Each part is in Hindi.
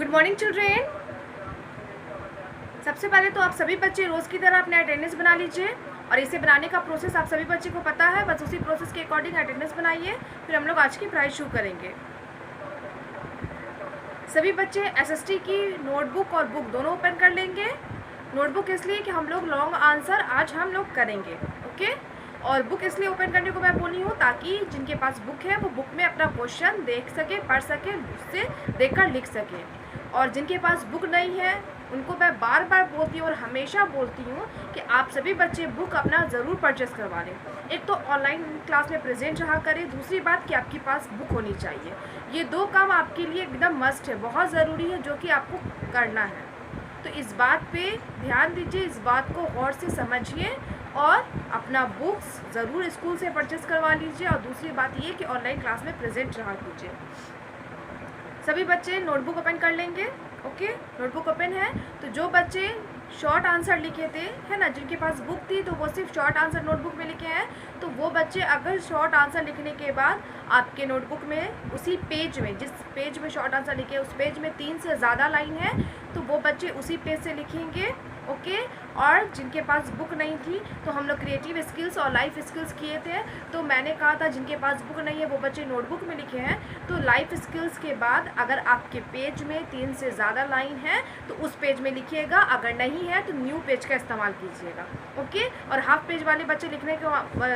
Good morning children. सबसे पहले तो आप सभी बच्चे रोज़ की तरह अपने अटेंडेंस बना लीजिए और इसे बनाने का प्रोसेस आप सभी बच्चे को पता है, बस उसी प्रोसेस के अकॉर्डिंग अटेंडेंस बनाइए। फिर हम लोग आज की पढ़ाई शुरू करेंगे। सभी बच्चे एसएसटी की नोटबुक और बुक दोनों ओपन कर लेंगे। नोटबुक इसलिए कि हम लोग लॉन्ग आंसर आज हम लोग करेंगे, ओके। और बुक इसलिए ओपन करने को मैं बोली हूँ ताकि जिनके पास बुक है वो बुक में अपना क्वेश्चन देख सके, पढ़ सके, उससे देखकर लिख सके। और जिनके पास बुक नहीं है उनको मैं बार बार बोलती हूँ और हमेशा बोलती हूँ कि आप सभी बच्चे बुक अपना ज़रूर परचेस करवा लें। एक तो ऑनलाइन क्लास में प्रेजेंट रहा करें, दूसरी बात कि आपके पास बुक होनी चाहिए। ये दो काम आपके लिए एकदम मस्ट है, बहुत ज़रूरी है, जो कि आपको करना है। तो इस बात पे ध्यान दीजिए, इस बात को गौर से समझिए और अपना बुक्स ज़रूर स्कूल से परचेस करवा लीजिए। और दूसरी बात ये कि ऑनलाइन क्लास में प्रेजेंट रहा कीजिए। सभी बच्चे नोटबुक ओपन कर लेंगे, ओके। नोटबुक ओपन है तो जो बच्चे शॉर्ट आंसर लिखे थे, है ना, जिनके पास बुक थी तो वो सिर्फ शॉर्ट आंसर नोटबुक में लिखे हैं, तो वो बच्चे अगर शॉर्ट आंसर लिखने के बाद आपके नोटबुक में उसी पेज में, जिस पेज में शॉर्ट आंसर लिखे उस पेज में 3 से ज़्यादा लाइन है तो वो बच्चे उसी पेज से लिखेंगे, ओके। और जिनके पास बुक नहीं थी तो हम लोग क्रिएटिव स्किल्स और लाइफ स्किल्स किए थे, तो मैंने कहा था जिनके पास बुक नहीं है वो बच्चे नोटबुक में लिखे हैं। तो लाइफ स्किल्स के बाद अगर आपके पेज में 3 से ज़्यादा लाइन है तो उस पेज में लिखिएगा, अगर नहीं है तो न्यू पेज का इस्तेमाल कीजिएगा, ओके। और हाफ पेज वाले बच्चे लिखने को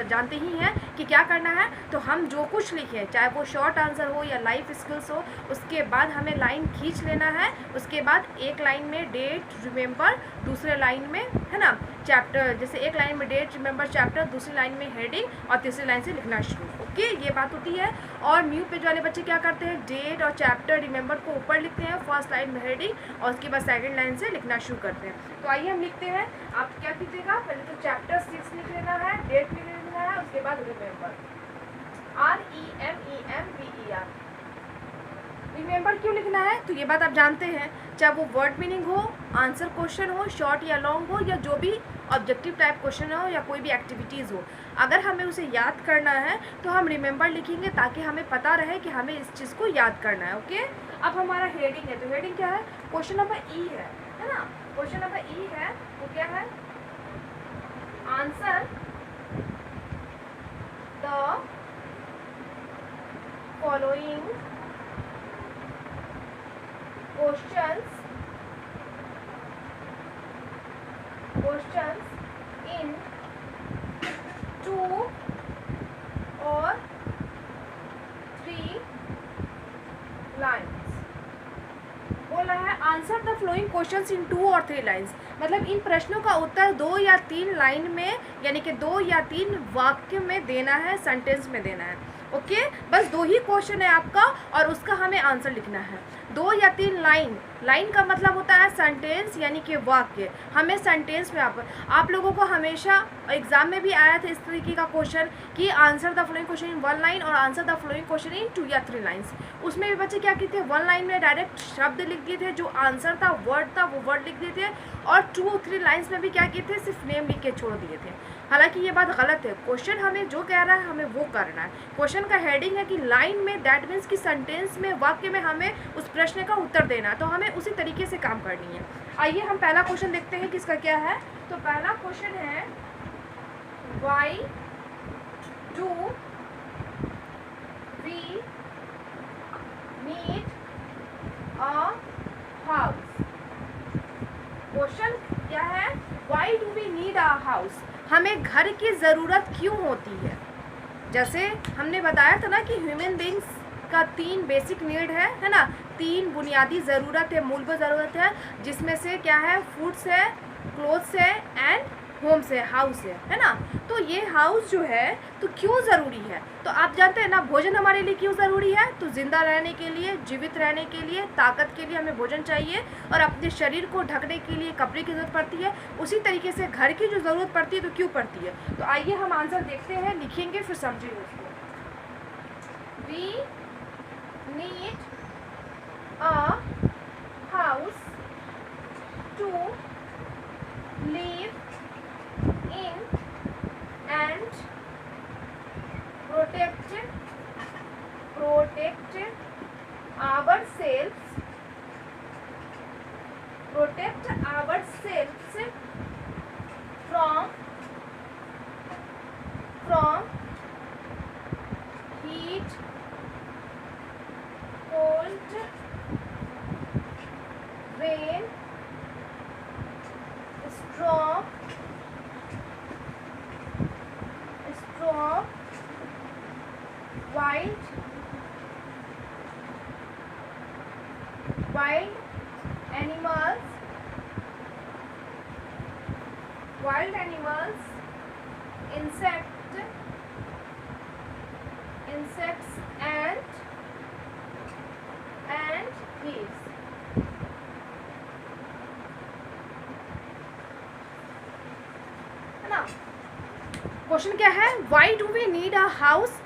जानते ही हैं कि क्या करना है। तो हम जो कुछ लिखें, चाहे वो शॉर्ट आंसर हो या लाइफ स्किल्स हो, उसके बाद हमें लाइन खींच लेना है। उसके बाद एक लाइन में डेट रिमेंबर, दूसरे लाइन में, है ना, चैप्टर, जैसे एक लाइन में डेट रिमेंबर चैप्टर, दूसरी लाइन में हेडिंग और तीसरी लाइन से लिखना शुरू, ओके। ये बात होती है। और न्यू पेज वाले बच्चे क्या करते हैं, डेट और चैप्टर रिमेंबर को ऊपर लिखते हैं, फर्स्ट लाइन में हेडिंग और उसके बाद सेकंड लाइन से लिखना शुरू करते हैं। तो आइए हम लिखते हैं। आप क्या कीजिएगा, पहले तो चैप्टर 6 लिख लेना है, डेट भी लिखना है, उसके बाद रिमेंबर, REMEMBER। रिमेंबर क्यों लिखना है तो ये बात आप जानते हैं, चाहे वो वर्ड मीनिंग हो, आंसर क्वेश्चन हो, शॉर्ट या लॉन्ग हो, या जो भी ऑब्जेक्टिव टाइप क्वेश्चन हो या कोई भी एक्टिविटीज़ हो, अगर हमें उसे याद करना है तो हम रिमेंबर लिखेंगे ताकि हमें पता रहे कि हमें इस चीज़ को याद करना है, ओके। अब हमारा हेडिंग है, तो हेडिंग क्या है, क्वेश्चन नंबर ई है ना। क्वेश्चन नंबर ई है वो क्या है, answer the following questions in 2 or 3 lines। बोला है answer the flowing questions in 2 और 3 लाइन्स, मतलब इन प्रश्नों का उत्तर 2 या 3 लाइन में, यानी कि 2 या 3 वाक्य में देना है, सेंटेंस में देना है, ओके। बस 2 ही क्वेश्चन है आपका और उसका हमें आंसर लिखना है। 2 या 3 लाइन, लाइन का मतलब होता है सेंटेंस यानी कि वाक्य। हमें सेंटेंस में आप लोगों को हमेशा एग्जाम में भी आया था इस तरीके का क्वेश्चन कि answer the following question in 1 line और answer the following question in 2 या 3 लाइन्स। उसमें भी बच्चे क्या किए थे, 1 लाइन में डायरेक्ट शब्द लिख दिए थे, जो आंसर था, वर्ड था, वो वर्ड लिख दिए थे। और 2 और 3 लाइन्स में भी क्या किए थे, सिर्फ नेम लिख के छोड़ दिए थे। हालांकि ये बात गलत है, क्वेश्चन हमें जो कह रहा है हमें वो करना है। क्वेश्चन का हेडिंग है कि लाइन में, दैट मीन्स कि सेंटेंस में, वाक्य में हमें उस प्रश्न का उत्तर देना है, तो हमें उसी तरीके से काम करनी है। आइए हम पहला क्वेश्चन देखते हैं किसका क्या है। तो पहला क्वेश्चन है, why do we need a house। Question क्या है, why do we need a house, हमें घर की ज़रूरत क्यों होती है। जैसे हमने बताया था ना कि ह्यूमन बींग्स का 3 बेसिक नीड है ना, 3 बुनियादी ज़रूरत है, मूलभूत ज़रूरत है, जिसमें से क्या है, फूड्स है, क्लोथ्स है एंड होम्स है, हाउस है ना। तो ये हाउस जो है तो क्यों ज़रूरी है, तो आप जानते हैं ना, भोजन हमारे लिए क्यों ज़रूरी है, तो ज़िंदा रहने के लिए, जीवित रहने के लिए, ताकत के लिए हमें भोजन चाहिए और अपने शरीर को ढकने के लिए कपड़े की ज़रूरत पड़ती है। उसी तरीके से घर की जो ज़रूरत पड़ती है तो क्यों पड़ती है। तो आइए हम आंसर देखते हैं, लिखेंगे फिर समझेंगे उसको। We need a house to live in and protect ourselves rain, storm, wild animals, insects and thieves. है ना? क्वेश्चन क्या है? Why do we need a house?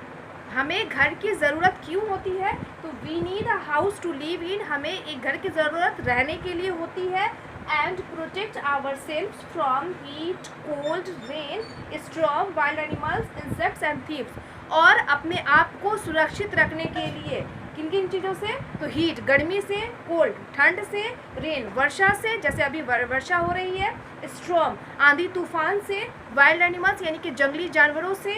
हमें घर की ज़रूरत क्यों होती है? तो we need a house to live in, हमें एक घर की ज़रूरत रहने के लिए होती है। And protect our self from heat, cold, rain, storm, wild animals, insects and thieves, और अपने आप को सुरक्षित रखने के लिए किन किन चीज़ों से? तो हीट गर्मी से, कोल्ड ठंड से, रेन वर्षा से जैसे अभी वर्षा हो रही है, स्टॉर्म आंधी तूफान से, वाइल्ड एनिमल्स यानी कि जंगली जानवरों से,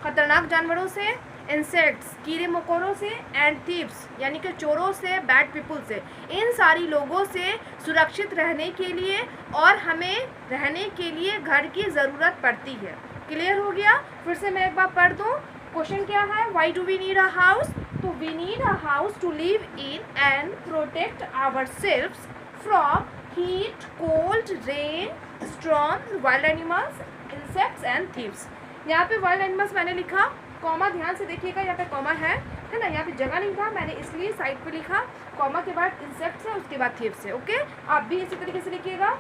खतरनाक जानवरों से, इंसेक्ट्स कीड़े मकोड़ों से, एंड थीव्स यानी कि चोरों से, बैड पीपल से, इन सारी लोगों से सुरक्षित रहने के लिए और हमें रहने के लिए घर की ज़रूरत पड़ती है। क्लियर हो गया? फिर से मैं एक बार पढ़ दूँ। क्वेश्चन क्या है? Why do we need a house? तो we need a house to live in and protect our selves from heat, cold, rain, storm, wild animals, insects and thieves. यहाँ पे वाइल्ड एनिमल्स मैंने लिखा, कॉमा ध्यान से देखिएगा, यहाँ पे कॉमा है ना, यहाँ पे जगह नहीं था, मैंने इसलिए साइड पे लिखा, कॉमा के बाद इंसेक्ट्स है, उसके बाद थीव्स है। ओके, आप भी इसी तरीके से लिखिएगा।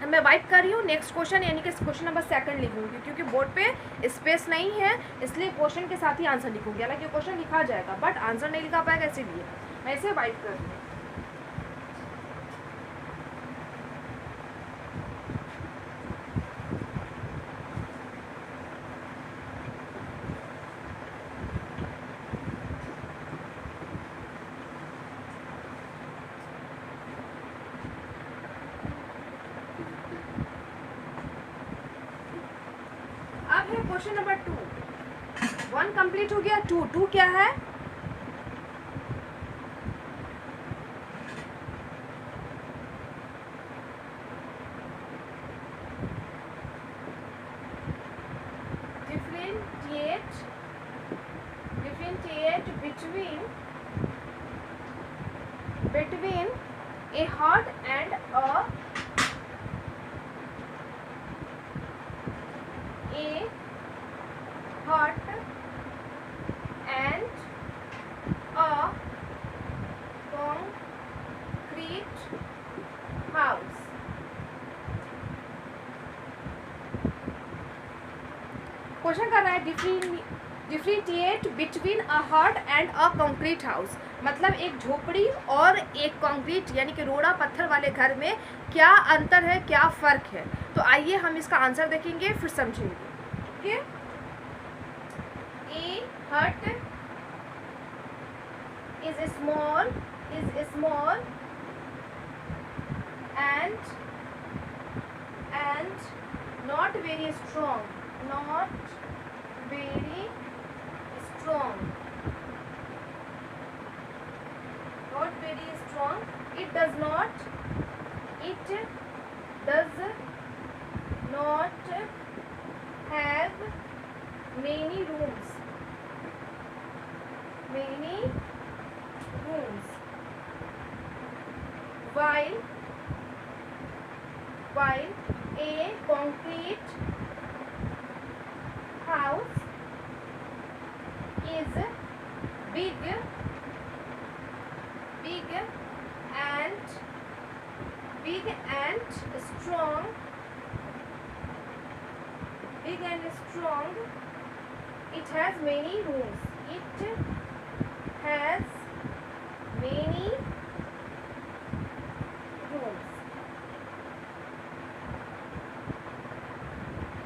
मैं वाइप कर रही हूँ। नेक्स्ट क्वेश्चन यानी कि क्वेश्चन नंबर 2 लिखूंगी, क्योंकि बोर्ड पे स्पेस नहीं है, इसलिए क्वेश्चन के साथ ही आंसर लिखूंगी। हालांकि क्वेश्चन लिखा जाएगा बट आंसर नहीं लिखा पाएगा, इसीलिए मैं इसे वाइप कर रही हूँ। क्वेश्चन नंबर 2, 1 कंप्लीट हो गया। 2 क्या है? differentiate between a hot and a hot and a concrete house. Question कर रहा है डिफरेंशिएट बिटवीन अ हट एंड अ कंक्रीट हाउस, मतलब एक झोपड़ी और एक कंक्रीट यानी कि रोड़ा पत्थर वाले घर में क्या अंतर है, क्या फ़र्क है। तो आइए हम इसका आंसर देखेंगे फिर समझेंगे। ओके, ए हट is small and not very strong, it does not have many rooms, while a concrete house is big and strong. It has many rooms.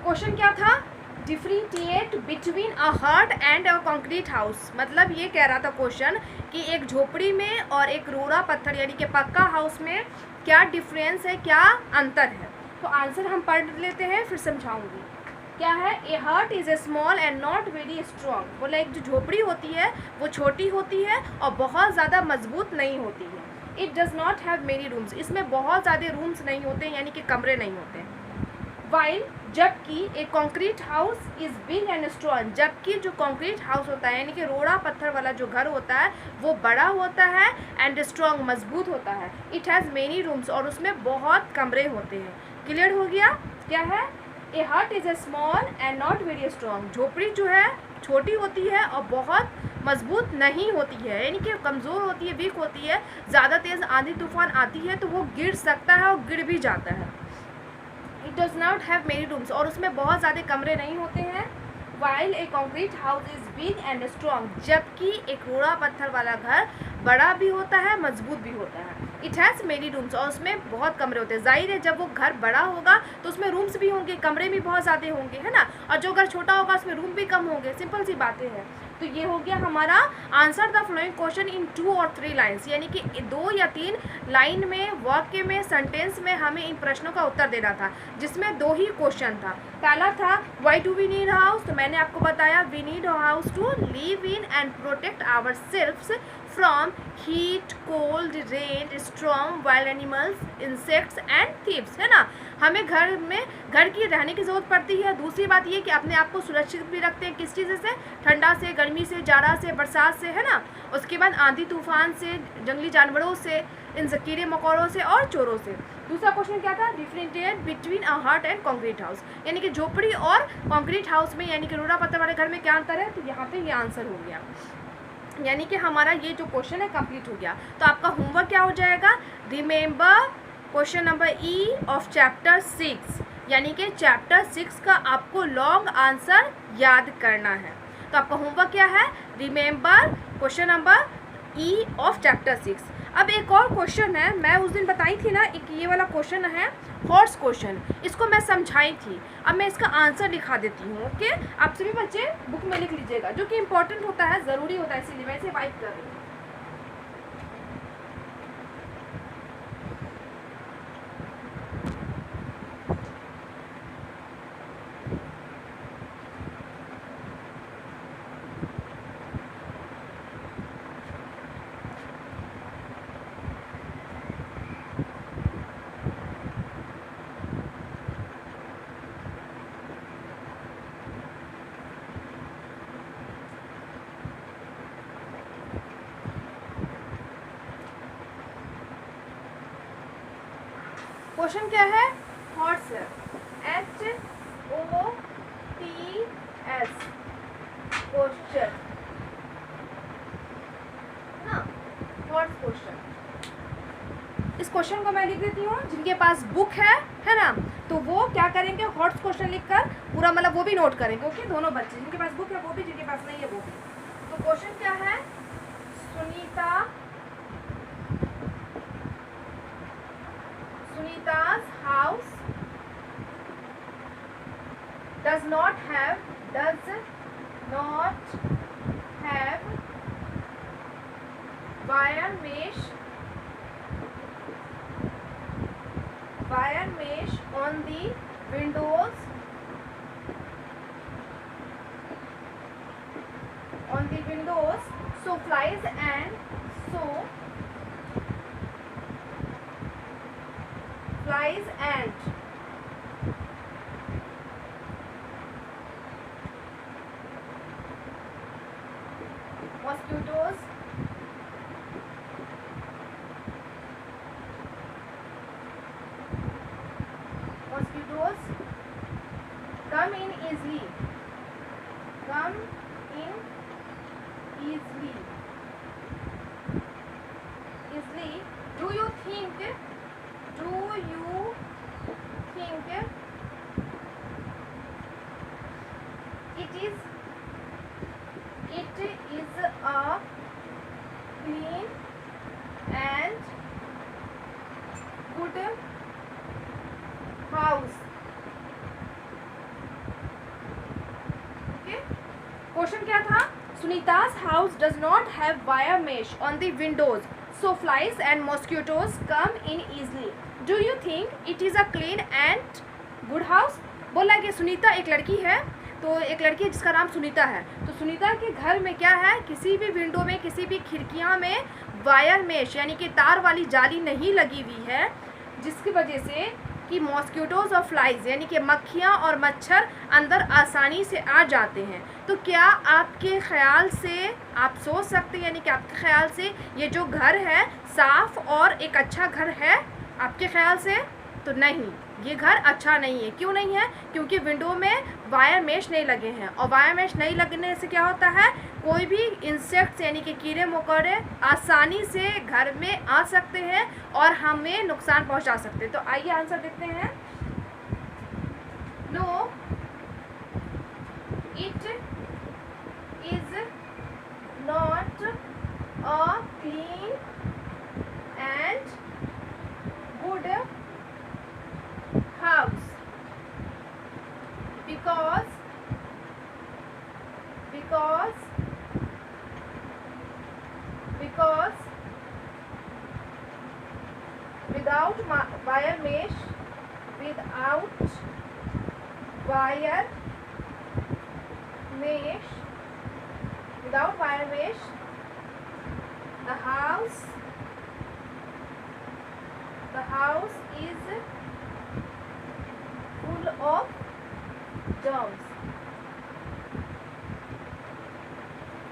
Question क्या था? डिफरेंशिएट बिटवीन अ हट एंड अ कंक्रीट हाउस, मतलब ये कह रहा था क्वेश्चन कि एक झोपड़ी में और एक रोड़ा पत्थर यानी कि पक्का हाउस में क्या डिफरेंस है, क्या अंतर है। तो आंसर हम पढ़ लेते हैं फिर समझाऊंगी। क्या है, a hut is a small and not very strong. बोला एक जो झोपड़ी होती है वो छोटी होती है और बहुत ज़्यादा मजबूत नहीं होती है। It does not have many rooms, इसमें बहुत ज़्यादा रूम्स नहीं होते, यानी कि कमरे नहीं होते। वाइल, जबकि a concrete house is big and strong, जबकि जो कॉन्क्रीट हाउस होता है यानी कि रोड़ा पत्थर वाला जो घर होता है वो बड़ा होता है एंड स्ट्रॉन्ग, मजबूत होता है। इट हैज़ मेनी रूम्स, और उसमें बहुत कमरे होते हैं। क्लियर हो गया? क्या है, ए हट is a small and not very strong, झोपड़ी जो है छोटी होती है और बहुत मजबूत नहीं होती है, यानी कि कमज़ोर होती है, वीक होती है। ज़्यादा तेज़ आंधी तूफान आती है तो वो गिर सकता है और गिर भी जाता है। It does not have many rooms, और उसमें बहुत ज़्यादा कमरे नहीं होते हैं। While a concrete house is big and strong, जबकि एक रोड़ा पत्थर वाला घर बड़ा भी होता है, मजबूत भी होता है। इट हैज़ मेनी रूम्स, और उसमें बहुत कमरे होते हैं। जाहिर है जब वो घर बड़ा होगा तो उसमें रूम्स भी होंगे, कमरे भी बहुत ज़्यादा होंगे, है ना। और जो घर छोटा होगा उसमें रूम भी कम होंगे, सिंपल सी बातें हैं। तो ये हो गया हमारा answer the following question in 2 और 3 लाइन्स, यानी कि 2 या 3 लाइन में, वाक्य में, सेंटेंस में हमें इन प्रश्नों का उत्तर देना था, जिसमें 2 ही क्वेश्चन था। पहला था why do we need house, तो मैंने आपको बताया we need house to live in and protect our selfs from heat, cold, rain, storm, wild animals, insects and thieves, है ना। हमें घर की रहने की ज़रूरत पड़ती है। दूसरी बात ये कि अपने आप को सुरक्षित भी रखते हैं, किस चीज़ से, ठंडा से, गर्मी से, जाड़ा से, बरसात से, है ना। उसके बाद आंधी तूफान से, जंगली जानवरों से, इन कीड़े मकोड़ों से और चोरों से। दूसरा क्वेश्चन क्या था, डिफरेंशिएट बिटवीन अ हट एंड कॉन्क्रीट हाउस, यानी कि झोपड़ी और कॉन्क्रीट हाउस में, यानी कि रोड़ा पत्थर वाले घर में क्या अंतर है, तो यहाँ पे ये आंसर हो गया। यानी कि हमारा ये जो क्वेश्चन है कंप्लीट हो गया। तो आपका होमवर्क क्या हो जाएगा, remember question number E of chapter 6, यानी कि चैप्टर 6 का आपको लॉन्ग आंसर याद करना है। तो आपका होमवर्क क्या है, remember question number E of chapter 6। अब एक और क्वेश्चन है, मैं उस दिन बताई थी ना, एक ये वाला क्वेश्चन है हॉर्स क्वेश्चन, इसको मैं समझाई थी। अब मैं इसका आंसर लिखा देती हूँ, ओके। आप सभी बच्चे बुक में लिख लीजिएगा, जो कि इंपॉर्टेंट होता है, ज़रूरी होता है, इसीलिए मैं इसे वाइप कर रही हूँ। क्वेश्चन क्या है, हॉर्स, HOTS क्वेश्चन ना, हॉर्स क्वेश्चन। इस क्वेश्चन को मैं लिख देती हूँ, जिनके पास बुक है ना, तो वो क्या करेंगे, हॉर्स क्वेश्चन लिखकर पूरा मतलब वो भी नोट करेंगे, ओके। दोनों बच्चे, जिनके पास बुक है वो भी, जिनके पास नहीं है वो भी। तो क्वेश्चन क्या है, Sunita's house does not have wire mesh on the windows, so flies and mosquitoes come in easily. Do you think it is a clean and good house? Okay. Question क्या था, Sunita's house does not have wire mesh on the windows, so flies and mosquitoes come in easily. Do you think it is a clean and good house? बोला कि सुनीता एक लड़की है, तो एक लड़की जिसका नाम सुनीता है, तो सुनीता के घर में क्या है, किसी भी विंडो में, किसी भी खिड़कियां में वायर मेश यानी कि तार वाली जाली नहीं लगी हुई है, जिसकी वजह से कि मॉस्किटोज़ और फ्लाइज यानी कि मक्खियाँ और मच्छर अंदर आसानी से आ जाते हैं। तो क्या आपके ख़्याल से आप सोच सकते हैं, यानी कि आपके ख़्याल से ये जो घर है साफ़ और एक अच्छा घर है आपके ख़्याल से? तो नहीं, ये घर अच्छा नहीं है। क्यों नहीं है? क्योंकि विंडो में वायर मेश नहीं लगे हैं, और वायर मेश नहीं लगने से क्या होता है, कोई भी इंसेक्ट्स यानी कि कीड़े मकोड़े आसानी से घर में आ सकते हैं और हमें नुकसान पहुंचा सकते हैं। तो आइए आंसर देखते हैं। No, it is not a clean and good house because without wire mesh the house is full of germs,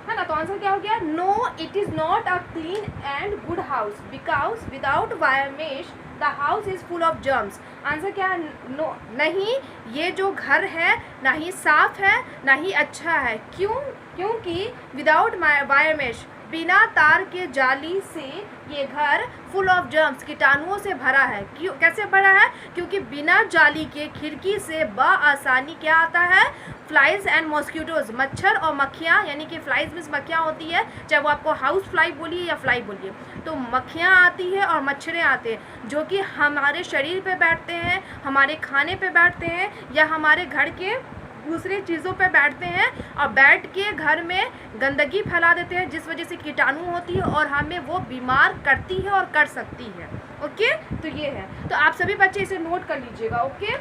है ना। तो आंसर क्या हो गया? No, it is not a clean and good house because without wire mesh the house is full of germs. Answer क्या है? नो, नहीं, ये जो घर है ना ही साफ है ना ही अच्छा है। क्यों? क्योंकि विदाउट वायर मेश, बिना तार के जाली से ये घर फुल ऑफ जर्म्स, कीटाणुओं से भरा है। क्यों? कैसे भरा है? क्योंकि बिना जाली के खिड़की से बआसानी क्या आता है, फ्लाइज एंड मॉस्किटोज़, मच्छर और मक्खियाँ, यानी कि फ्लाइज मीन्स मक्खियाँ होती है, चाहे वो आपको हाउस फ्लाई बोलिए या फ्लाई बोलिए, तो मक्खियाँ आती है और मच्छरें आते हैं जो कि हमारे शरीर पे बैठते हैं, हमारे खाने पे बैठते हैं या हमारे घर के दूसरी चीज़ों पे बैठते हैं और बैठ के घर में गंदगी फैला देते हैं, जिस वजह से कीटाणु होती है और हमें वो बीमार करती है और कर सकती है। ओके, तो ये है। तो आप सभी बच्चे इसे नोट कर लीजिएगा। ओके,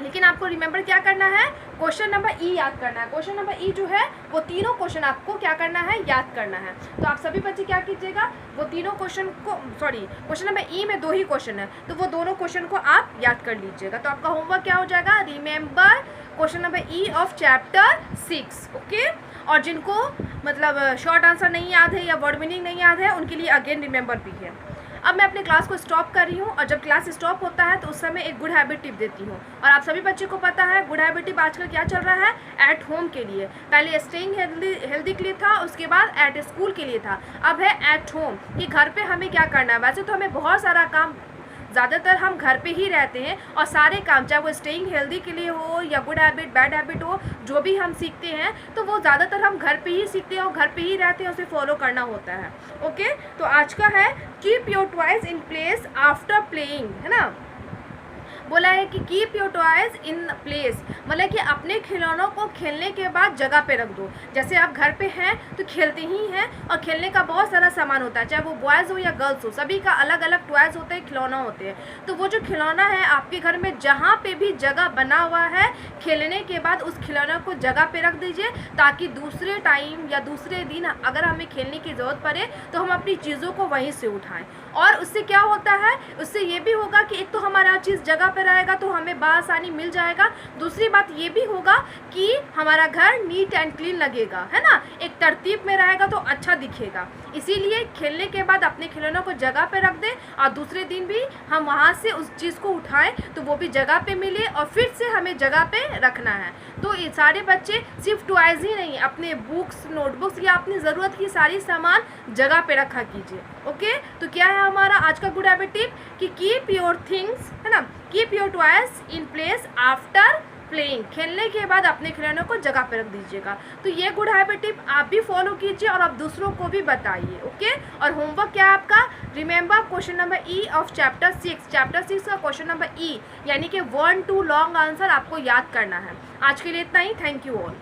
लेकिन आपको रिमेंबर क्या करना है, क्वेश्चन नंबर ई याद करना है। क्वेश्चन नंबर ई जो है वो तीनों क्वेश्चन आपको क्या करना है, याद करना है। तो आप सभी बच्चे क्या कीजिएगा, वो तीनों क्वेश्चन को, सॉरी क्वेश्चन नंबर ई में 2 ही क्वेश्चन है, तो वो दोनों क्वेश्चन को आप याद कर लीजिएगा। तो आपका होमवर्क क्या हो जाएगा, remember question number E of chapter 6। Okay, और जिनको मतलब शॉर्ट आंसर नहीं याद है या वर्ड मीनिंग नहीं याद है, उनके लिए अगेन रिमेंबर भी है। अब मैं अपने क्लास को स्टॉप कर रही हूँ, और जब क्लास स्टॉप होता है तो उस समय एक गुड हैबिट टिप देती हूँ। और आप सभी बच्चे को पता है गुड हैबिट टिप आजकल क्या चल रहा है, एट होम के लिए। पहले स्टेइंग हेल्दी के लिए था, उसके बाद एट स्कूल के लिए था, अब है एट होम, कि घर पे हमें क्या करना है। वैसे तो हमें बहुत सारा काम, ज़्यादातर हम घर पे ही रहते हैं, और सारे काम चाहे वो स्टेइंग हेल्दी के लिए हो या गुड हैबिट बैड हैबिट हो, जो भी हम सीखते हैं तो वो ज़्यादातर हम घर पे ही सीखते हैं और घर पे ही रहते हैं, उसे फॉलो करना होता है। ओके, तो आज का है keep your toys in place after playing, है ना। बोला है कि keep your toys in place, मतलब कि अपने खिलौनों को खेलने के बाद जगह पे रख दो। जैसे आप घर पे हैं तो खेलते ही हैं, और खेलने का बहुत सारा सामान होता है, चाहे वो बॉयज़ हो या गर्ल्स हो, सभी का अलग अलग टॉयज होते हैं, खिलौना होते हैं। तो वो जो खिलौना है आपके घर में जहाँ पे भी जगह बना हुआ है, खेलने के बाद उस खिलौना को जगह पे रख दीजिए, ताकि दूसरे टाइम या दूसरे दिन अगर हमें खेलने की ज़रूरत पड़े तो हम अपनी चीज़ों को वहीं से उठाएं। और उससे क्या होता है, उससे ये भी होगा कि एक तो हमारा चीज़ जगह पे रहेगा तो हमें बआसानी मिल जाएगा, दूसरी बात ये भी होगा कि हमारा घर नीट एंड क्लीन लगेगा, है ना, एक तरतीब में रहेगा तो अच्छा दिखेगा। इसीलिए खेलने के बाद अपने खिलौनों को जगह पे रख दें, और दूसरे दिन भी हम वहाँ से उस चीज़ को उठाएं तो वो भी जगह पे मिले, और फिर से हमें जगह पे रखना है। तो ये सारे बच्चे सिर्फ टॉयज ही नहीं, अपने बुक्स, नोटबुक्स या अपनी ज़रूरत की सारी सामान जगह पे रखा कीजिए। ओके, तो क्या है हमारा आज का गुड हैबिट टिप कि कीप योर थिंग्स, है ना, keep your toys in place after playing, खेलने के बाद अपने खिलौनों को जगह पर रख दीजिएगा। तो ये गुड हैबिट टिप आप भी फॉलो कीजिए और आप दूसरों को भी बताइए। ओके, और होमवर्क क्या है आपका, remember question number E of chapter 6। Chapter 6 का क्वेश्चन नंबर ई, यानी कि 1 to लॉन्ग आंसर आपको याद करना है। आज के लिए इतना ही। Thank you all.